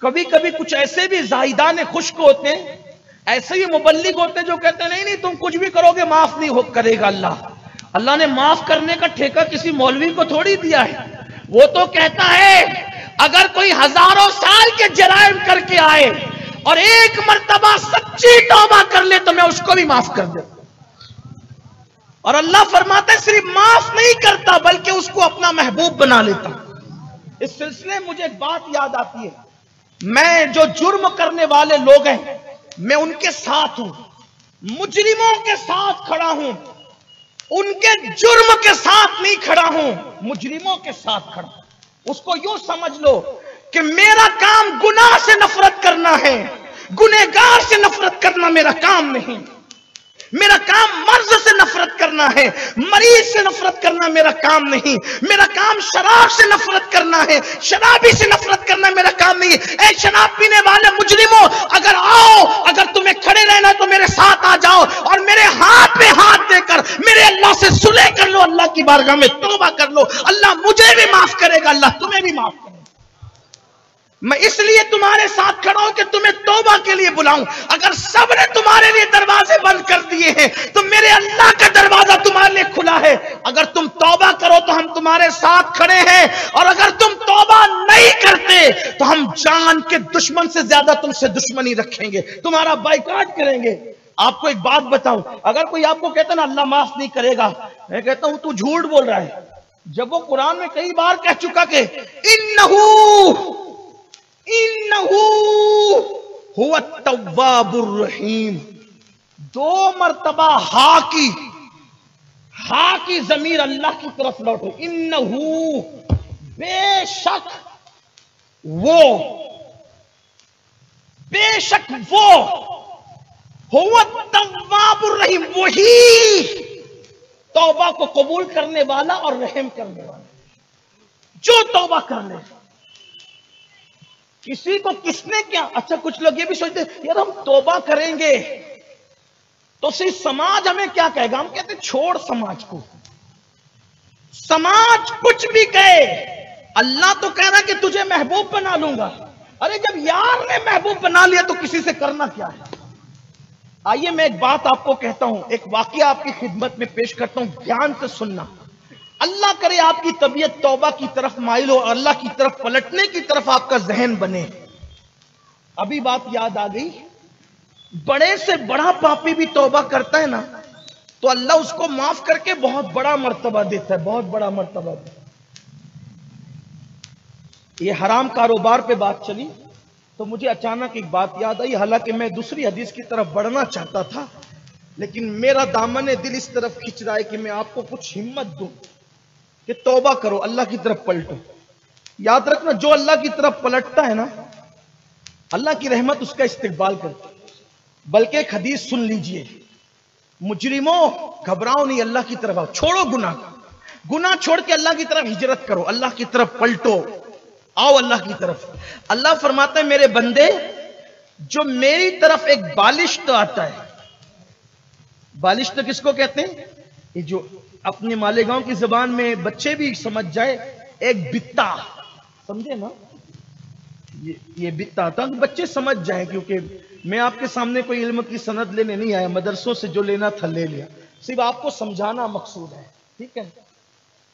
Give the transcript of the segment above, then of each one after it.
کبھی کبھی کچھ ایسے بھی زاہدان خشک ہوتے ہیں، ایسے ہی مبلغ ہوتے ہیں جو کہتے ہیں نہیں نہیں تم کچھ بھی کرو گے معاف نہیں کرے گا اللہ۔ اللہ نے معاف کرنے کا ٹھیکہ کسی مولوی کو تھوڑی دیا ہے، وہ تو کہتا ہے اگر کوئی ہزاروں سال کے جرائم کر کے آئے اور ایک مرتبہ سچی توبہ کر لے تو میں اس کو بھی معاف کر دیتا ہوں۔ اور اللہ فرماتا ہے صرف معاف نہیں کرتا بلکہ اس کو اپنا محبوب بنا لیتا ہوں۔ اس سلسلے میں مجھے ایک بات یاد آتی ہے، میں جو جرم کرنے والے لوگ ہیں میں ان کے ساتھ ہوں، مجرموں کے ساتھ کھڑا ہوں، ان کے جرم کے ساتھ نہیں کھڑا ہوں، مجرموں کے ساتھ کھڑا ہوں۔ اس کو یوں سمجھ لو کہ میرا کام گناہ سے نفرت کرنا ہے، گنہگار سے نفرت کرنا میرا کام نہیں۔ میرا کام مرض سے نفرت کرنا ہے، مریض سے نفرت کرنا میرا کام نہیں۔ میرا کام شراب سے نفرت کرنا ہے، شرابی سے نفرت کرنا میرا کام نہیں۔ اے شراب پینے والے مجرموں، اگر آؤ، اگر تمہیں کھڑے رہنا تو میرے ساتھ آ جاؤ اور میرے ہاتھ پہ ہاتھ دے کر میرے اللہ سے صلح کر لو، اللہ کی بارگاہ میں توبہ کر لو، اللہ مجھے بھی معاف کرے گا، اللہ تمہیں بھی معاف کرے گا۔ میں اس لیے تمہارے ساتھ کھڑا ہوں کہ تمہیں توبہ کے لیے بلاؤں۔ اگر سب نے تمہارے لیے دروازے بند کر دیے ہیں تو میرے اللہ کا دروازہ تمہارے لیے کھلا ہے۔ اگر تم توبہ کرو تو ہم تمہارے ساتھ کھڑے ہیں، اور اگر تم توبہ نہیں کرتے تو ہم جان کے دشمن سے زیادہ تم سے دشمنی رکھیں گے، تمہارا بائیکاٹ کریں گے۔ آپ کو ایک بات بتاؤں، اگر کوئی آپ کو کہتا ہے نا اللہ معاف نہیں کرے گا، میں کہتا ہوں تو جھوٹ بول رہا ہے، جب وہ قرآن میں کئی بار کہہ چکا کہ انہو هو التواب الرحیم، دو مرتبہ ہا کی ضمیر اللہ کی طرف لوٹو، انہو بے شک وہ هو التواب الرحیم، وہی توبہ کو قبول کرنے والا اور رحم کرنے والا، جو توبہ کر لے۔ کسی کو کس نے کیا، اچھا کچھ لوگ یہ بھی سوچتے ہیں یار ہم توبہ کریں گے تو صرف سماج ہمیں کیا کہے گا، ہم کہتے ہیں چھوڑ سماج کو، سماج کچھ بھی کہے، اللہ تو کہہ رہا کہ تجھے محبوب بنا لوں گا۔ ارے جب یار نے محبوب بنا لیا تو کسی سے کرنا کیا ہے۔ آئیے میں ایک بات آپ کو کہتا ہوں، ایک واقعہ آپ کی خدمت میں پیش کرتا ہوں، دھیان سے سننا۔ اللہ کرے آپ کی طبیعت توبہ کی طرف مائل ہو، اللہ کی طرف پلٹنے کی طرف آپ کا ذہن بنے۔ ابھی بات یاد آ گئی، بڑے سے بڑا پاپی بھی توبہ کرتا ہے نا تو اللہ اس کو معاف کر کے بہت بڑا مرتبہ دیتا ہے، بہت بڑا مرتبہ دیتا ہے۔ یہ حرام کاروبار پہ بات چلی تو مجھے اچانک ایک بات یاد آئی، حالانکہ میں دوسری حدیث کی طرف بڑھنا چاہتا تھا لیکن میرا دامن دل اس طرف کھنچ رہا ہے کہ میں آپ کو کچھ ہمت دوں کہ توبہ کرو، اللہ کی طرف پلٹو۔ یاد رکھنا جو اللہ کی طرف پلٹتا ہے نا اللہ کی رحمت اس کا استقبال کرتا ہے۔ بلکہ ایک حدیث سن لیجئے، مجرموں گھبراؤ نہیں، اللہ کی طرف آؤ، چھوڑو گناہ چھوڑ کے اللہ کی طرف ہجرت کرو، اللہ کی طرف پلٹو، آؤ اللہ کی طرف۔ اللہ فرماتا ہے میرے بندے جو میری طرف ایک بالشت آتا ہے، بالشت کس کو کہتے ہیں؟ یہ جو اپنے مالیگاؤں کی زبان میں بچے بھی سمجھ جائے، ایک بتا، سمجھے نا، یہ بتا آتا ہے، بچے سمجھ جائیں، کیونکہ میں آپ کے سامنے کوئی علم کی سند لینے نہیں آیا، مدرسوں سے جو لینا تھا لے لیا، صرف آپ کو سمجھانا مقصود ہے، ٹھیک ہے؟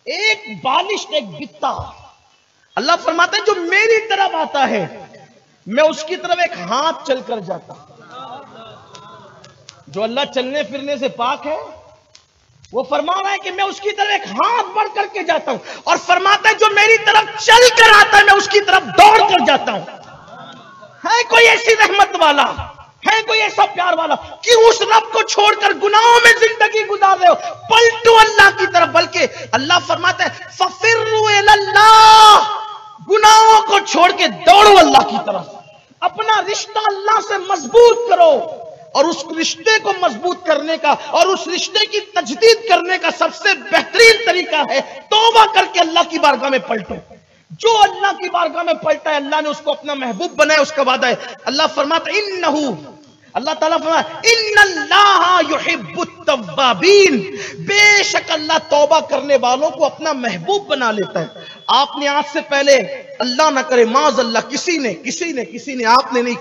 ایک بالشت، ایک بتا، اللہ فرماتا ہے جو میری طرف آتا ہے میں اس کی طرف ایک ہاتھ چل کر جاتا ہوں۔ جو اللہ چلنے پھرنے سے پاک ہے وہ فرما رہا ہے کہ میں اس کی طرف ایک ہاتھ بڑھ کر کے جاتا ہوں، اور فرماتا ہے جو میری طرف چل کر آتا ہے میں اس کی طرف دوڑ کر جاتا ہوں۔ ہے کوئی ایسی رحمت والا، ہے کوئی ایسا پیار والا؟ کیوں اس رب کو چھوڑ کر گناہوں میں زندگی گزار رہے ہو؟ پلٹو اللہ کی طرف۔ بلکہ اللہ فرماتا ہے فَفِرُّوا إِلَى اللَّهِ، گناہوں کو چھوڑ کے دوڑو اللہ کی طرف، اپنا رشتہ اللہ سے مضبوط کرو، اور اس رشتے کو مضبوط کرنے کا اور اس رشتے کی تجدید کرنے کا سب سے بہترین طریقہ ہے توبہ کر کے اللہ کی بارگاہ میں پلٹو۔ جو اللہ کی بارگاہ میں پلٹا ہے اللہ نے اس کو اپنا محبوب بنایا، اس کا وعدہ ہے۔ اللہ فرماتا ہے اللہ تعالیٰ فرماتا ہے ان اللہ یحب التوابین، بے شک اللہ توبہ کرنے والوں کو اپنا محبوب بنا لیتا ہے۔ آپ نے آج سے پہلے اللہ نہ کرے معاذ اللہ کسی نے آپ نے نہیں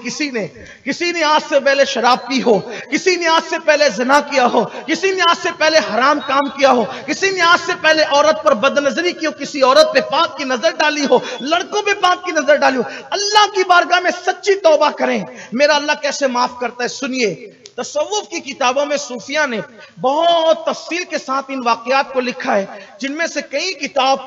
کسی نے آج سے پہلے شراب پی ہو، کسی نے آج سے پہلے زنا کیا ہو، کسی نے آج سے پہلے حرام کام کیا ہو، کسی نے آج سے پہلے عورت پر بد نظری کی ہو، کسی عورت پہ پاک کی نظر ڈالی ہو، لڑکوں پہ پاک کی نظر ڈالی ہو، اللہ کی بارگاہ میں سچی توبہ کریں، میرا اللہ کیسے معاف کرتا ہے۔ سنیے، تصوف کی کتابوں میں صوفیہ نے بہت تفصیل کے ساتھ ان واقعات کو لکھا ہے، جن میں سے کئی کتاب